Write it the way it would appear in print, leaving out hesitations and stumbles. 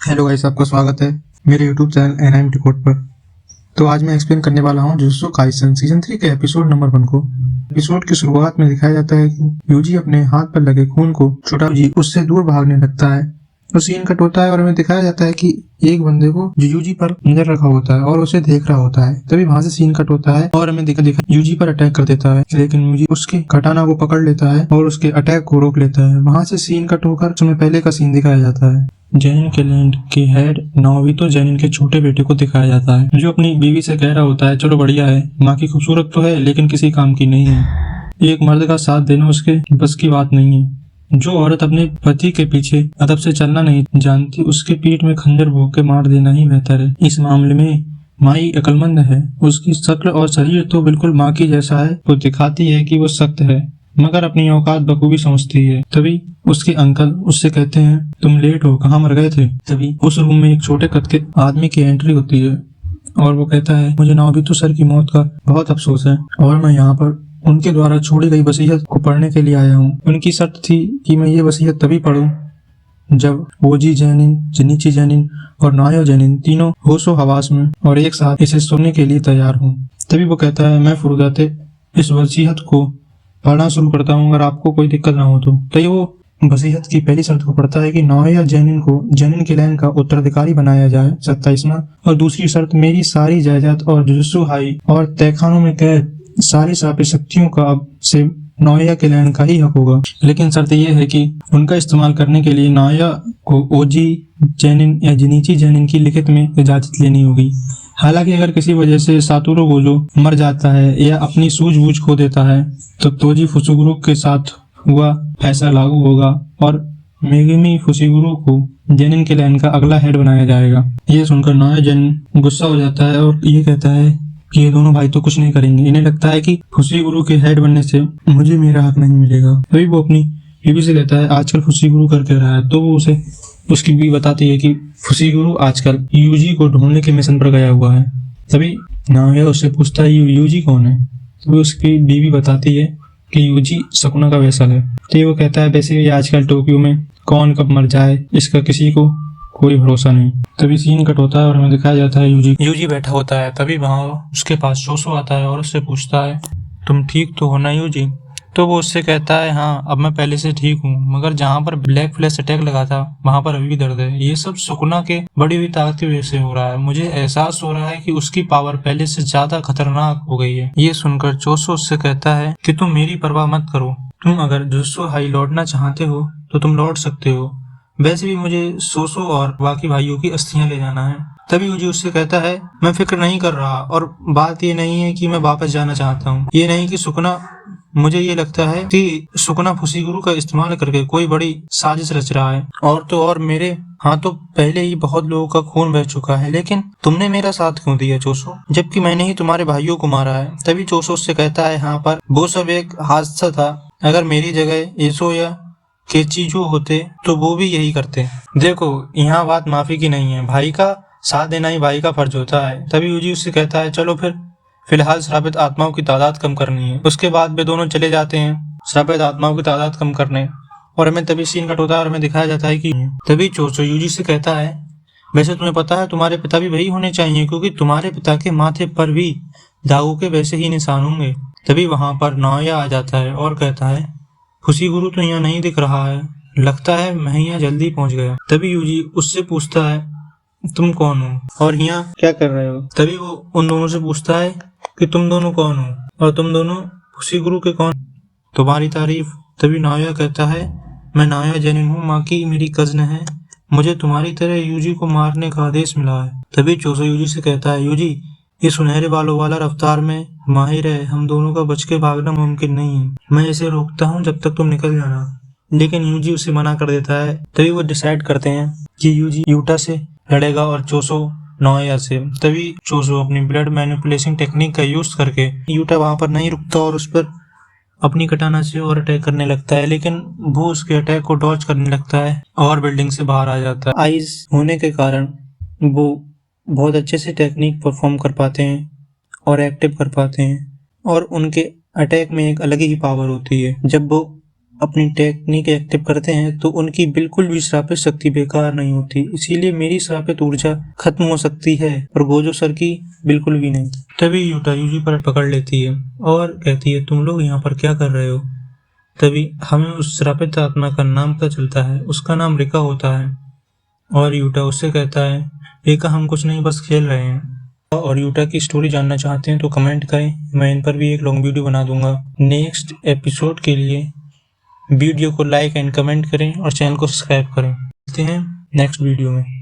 Hello guys, आपका स्वागत है मेरे यूट्यूब चैनल एनआईएमटी कोड पर। तो आज मैं एक्सप्लेन करने वाला हूँ जुजुत्सु काइसन सीजन 3 के एपिसोड नंबर 1 को। एपिसोड की शुरुआत में दिखाया जाता है कि यूजी अपने हाथ पर लगे खून को छोटा यूजी उससे दूर भागने लगता है। तो सीन कट होता है और हमें दिखाया जाता है कि एक बंदे को जो यूजी पर नजर रखा होता है और उसे देख रहा होता है। तभी वहां से सीन कट होता है और हमें दिखा यूजी पर अटैक कर देता है, लेकिन यूजी उसके कटाना को पकड़ लेता है और उसके अटैक को रोक लेता है। वहां से सीन कट होकर उसमें पहले का सीन दिखाया जाता है। जेनिन के लैंड की हेड नाओबितो जेनिन के छोटे बेटे को दिखाया जाता है, जो अपनी बीवी से कह रहा होता है, चलो बढ़िया है, माँ की खूबसूरत तो है लेकिन किसी काम की नहीं है। एक मर्द का साथ देना उसके बस की बात नहीं है। जो औरत अपने पति के पीछे अदब से चलना नहीं जानती, उसके पीठ में खंजर भोंक के मार देना ही बेहतर है। इस मामले में माई अक्लमंद है। उसकी शक्ल और शरीर तो बिल्कुल माँ की जैसा है। वो दिखाती है कि वो सख्त है मगर अपनी औकात बखूबी समझती है। तभी उसके अंकल उससे कहते हैं, तुम लेट हो, कहाँ मर गए थे। तभी उस रूम में एक छोटे कद के आदमी की एंट्री होती है और वो कहता है, मुझे नाओबितो सर की मौत का बहुत अफसोस है और मैं यहाँ पर उनके द्वारा छोड़ी गई वसीयत को पढ़ने के लिए आया हूँ। उनकी शर्त थी कि मैं ये वसीयत तभी पढ़ूं जब ओजी जेनिन, जिनिची जेनिन और नायो जेनिन तीनों होशो हवास में और एक साथ इसे सुनने के लिए तैयार हूँ। तभी वो कहता है, मैं फुरुदाते इस वसीयत को पढ़ना शुरू करता हूँ अगर आपको कोई दिक्कत ना हो तो। ये वो वसीयत की पहली शर्त को पढ़ता है कि नाओया जेनिन को जेनिन के लैंड का उत्तराधिकारी बनाया जाए 27वां, और दूसरी शर्त, मेरी सारी जायदाद और जुजुत्सु हाई और तहखानों में कैद सारी सापी शक्तियों का अब से नाओया के लैंड का ही हक होगा। लेकिन शर्त यह है कि उनका इस्तेमाल करने के लिए नाओया को ओजी जेनिन या जिनिची जेनिन की लिखित में इजाजत लेनी होगी। हालांकि अगर किसी वजह से सातोरू गोजो मर जाता है या अपनी सूझबूझ खो देता है तो तोजी फुसुगुरु के साथ हुआ फैसला लागू होगा और मेगुमी फुसिगुरु को जेनिन के लैंड का अगला हेड बनाया जाएगा। ये सुनकर नाओया जेनिन गुस्सा हो जाता है और ये कहता है कि ये दोनों भाई तो कुछ नहीं करेंगे। इन्हें लगता है कि फुसिगुरु के हेड बनने से मुझे मेरा हक नहीं मिलेगा। तभी वो अपनी बीवी से कहता है, आजकल फुसिगुरु कर क्या रहा है। तो वो उसे उसकी बीवी बताती है कि फुसिगुरु आजकल यूजी को ढूंढने के मिशन पर गया हुआ है। तभी नाओया उससे पूछता है, यूजी कौन है। तभी उसकी बीवी बताती है कि यूजी सकुना का वेसल है। तो वो कहता है, वैसे भी आजकल टोक्यो में कौन कब मर जाए इसका किसी को कोई भरोसा नहीं। तभी सीन कट होता है और हमें दिखाया जाता है यूजी बैठा होता है। तभी वहाँ उसके पास शोसो आता है और उससे पूछता है, तुम ठीक तो हो ना यूजी। तो वो उससे कहता है, हाँ अब मैं पहले से ठीक हूँ, मगर जहाँ पर ब्लैक फ्लैश अटैक लगा था वहाँ पर अभी भी दर्द है। ये सब सुकुना के बड़ी हुई ताकत की वजह से हो रहा है। मुझे एहसास हो रहा है कि उसकी पावर पहले से ज्यादा खतरनाक हो गई है। ये सुनकर चोसो उससे कहता है कि तुम मेरी परवाह मत करो, तुम अगर जुजुत्सु हाई लौटना चाहते हो तो तुम लौट सकते हो। वैसे भी मुझे सोसो और बाकी भाइयों की अस्थियां ले जाना है। तभी यूजी उससे कहता है, मैं फिक्र नहीं कर रहा और बात ये नहीं है कि मैं वापस जाना चाहता हूँ। ये नहीं कि सुकुना, मुझे ये लगता है कि सुकुना फुसिगुरु का इस्तेमाल करके कोई बड़ी साजिश रच रहा है। और तो और मेरे हाथों पहले ही बहुत लोगों का खून बह चुका है, लेकिन तुमने मेरा साथ क्यों दिया चोसो, जबकि मैंने ही तुम्हारे भाइयों को मारा है। तभी चोसो उससे कहता है, हाँ पर वो सब एक हादसा था। अगर मेरी जगह एसो या केचिजो होते तो वो भी यही करते। देखो यहाँ बात माफी की नहीं है, भाई का साथ देना ही भाई का फर्ज होता है। तभी यूजी उससे कहता है, चलो फिर फिलहाल श्रापित आत्माओं की तादाद कम करनी है। उसके बाद वे दोनों चले जाते हैं श्रापित आत्माओं की तादाद कम करने और हमें तभी सीन कट होता है और हमें दिखाया जाता है कि तभी चोचो यूजी से कहता है, वैसे तुम्हें पता है तुम्हारे पिता भी वही होने चाहिए, क्योंकि तुम्हारे पिता के माथे पर भी दागों के वैसे ही निशान होंगे। तभी वहां पर नाओया आ जाता है और कहता है, फुसिगुरु तो यहाँ नहीं दिख रहा है, लगता है मैं यहाँ जल्दी पहुंच गया। तभी यूजी उससे पूछता है, तुम कौन हो और यहाँ क्या कर रहे हो। तभी वो उन दोनों से पूछता है कि तुम दोनों कौन हो और तुम दोनों फुसिगुरु के कौन, तुम्हारी तारीफ। तभी नाओया कहता है, मैं नाओया जेनिन हूँ, माँ की मेरी कजन है, मुझे तुम्हारी तरह यूजी को मारने का आदेश मिला है। तभी चोसो यूजी से कहता है, यूजी ये सुनहरे बालों वाला रफ्तार में माहिर है, हम दोनों का बच के भागना मुमकिन नहीं है। मैं इसे रोकता हूँ जब तक तुम निकल जाना, लेकिन यूजी उसे मना कर देता है। तभी वो डिसाइड करते हैं कि यूजी यूटा से लड़ेगा और चोसो नाओया से। तभी चोसो अपनी ब्लड मैनिपुलेशन टेक्निक का यूज करके यूटा वहां पर नहीं रुकता और उस पर अपनी कटाना से और अटैक करने लगता है, लेकिन वो उसके अटैक को डॉज करने लगता है और बिल्डिंग से बाहर आ जाता है। आइज होने के कारण वो बहुत अच्छे से टेक्निक परफॉर्म कर पाते हैं और एक्टिव कर पाते हैं और उनके अटैक में एक अलग ही पावर होती है। जब वो अपनी टेक्निक एक्टिव करते हैं तो उनकी बिल्कुल भी श्रापित शक्ति बेकार नहीं होती। इसीलिए मेरी श्रापित ऊर्जा खत्म हो सकती है और गोजो सर की बिल्कुल भी नहीं। तभी यूटा यूजी पर पकड़ लेती है और कहती है, तुम लोग यहाँ पर क्या कर रहे हो? तभी हमें उस श्रापित आत्मा का नाम पता चलता है। उसका नाम रिका होता है। और यूटा उससे कहता है, रिका हम कुछ नहीं बस खेल रहे हैं। और यूटा की स्टोरी जानना चाहते हैं तो कमेंट करें, मैं इन पर भी एक लॉन्ग वीडियो बना दूंगा। नेक्स्ट एपिसोड के लिए वीडियो को लाइक एंड कमेंट करें और चैनल को सब्सक्राइब करें। मिलते हैं नेक्स्ट वीडियो में।